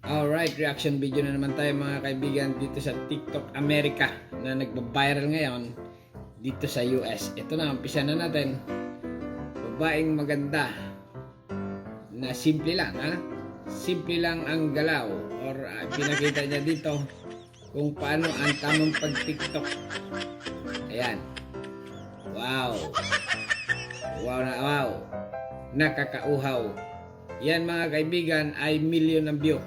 Alright, reaction video na naman tayo mga kaibigan dito sa TikTok America na nagba-viral ngayon dito sa US. Ito na, umpisa na natin. Babaeng maganda na simple lang, ha? Simple lang ang galaw or pinakita niya dito kung paano ang tamang pag-TikTok. Ayan. Wow. Wow na wow. Nakakauhaw. Yan mga kaibigan ay million ang view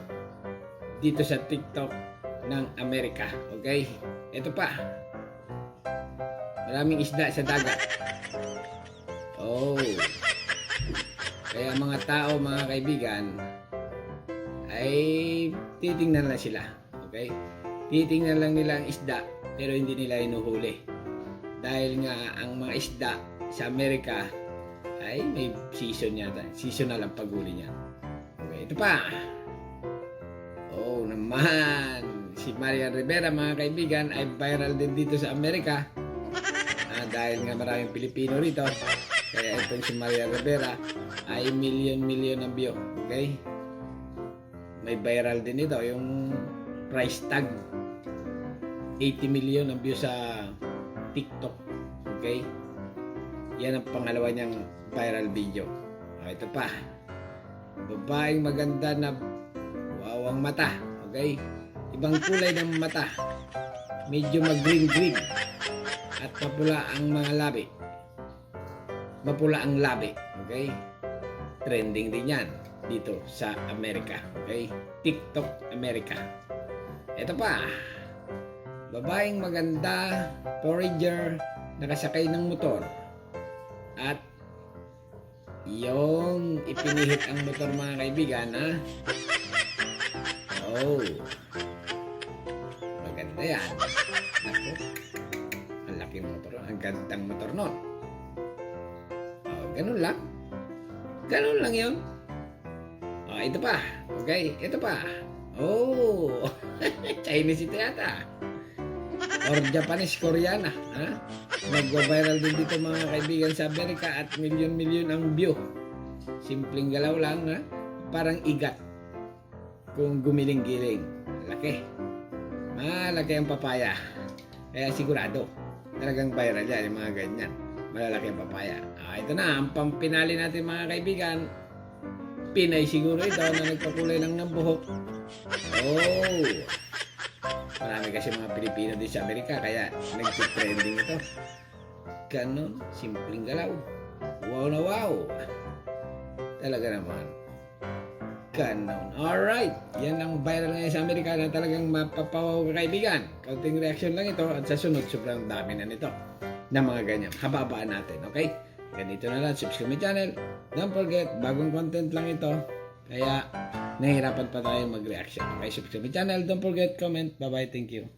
dito sa TikTok ng Amerika. Okay? Ito pa. Maraming isda sa dagat. Oh. Kaya mga tao, mga kaibigan, ay titingnan lang sila. Okay? Titingnan lang nila ang isda, pero hindi nila inuhuli. Dahil nga ang mga isda sa Amerika ay may season yata. Seasonal ang paghuli niya. Okay, ito pa. Oh, naman. Si Marian Rivera, mga kaibigan, ay viral din dito sa Amerika. Dahil nga maraming Pilipino rito. Kaya itong si Marian Rivera ay million ang view. Okay? May viral din ito. Yung price tag. 80 million ang view sa TikTok. Okay? Yan ang pangalawa niyang viral video. Ito pa. Babaeng maganda na wawang mata. Okay? Ibang kulay ng mata. Medyo mag-green. At mapula ang mga labi. Mapula ang labi. Okay? Trending din yan dito sa Amerika. Okay? TikTok Amerika. Ito pa. Babaeng maganda, forager, nakasakay ng motor. At yung ipinihit ang motor, mga kaibigan, ha? Oh. Maganda yan. Ako. Ang laking motor. Ang gandang motor nun. Oh, ganun lang. Ganun lang yun. Oh, ito pa. Okay, ito pa. Oh. Chinese ito yata. Or Japanese, Koreana. Ha? Nag-viral din dito mga kaibigan sa Amerika at million ang view. Simpleng galaw lang, ha? Parang igat. Kung gumiling-giling. Malaki. Malaki ang papaya. Kaya sigurado. Talagang viral yan, yung mga ganyan. Malalaki ang papaya. Ito na, ang pampinali natin mga kaibigan. Pinay siguro ito na nagpakulay lang ng buhok. Oh! Marami kasi mga Pilipino din sa Amerika, kaya nag-trending ito. Ganon, simpleng galaw. Wow na wow. Talaga naman. Ganon. Alright, yan ang viral ngayon sa Amerika na talagang mapapawaw ka kaibigan. Kaunting reaction lang ito at sa sunod sobrang dami na nito na mga ganyan. Hababaan natin, okay? Ganito na lang, subscribe my channel. Don't forget, bagong content lang ito. Kaya nahihirapan pa tayo mag-reaction. Okay, subscribe my channel. Don't forget, comment. Bye-bye. Thank you.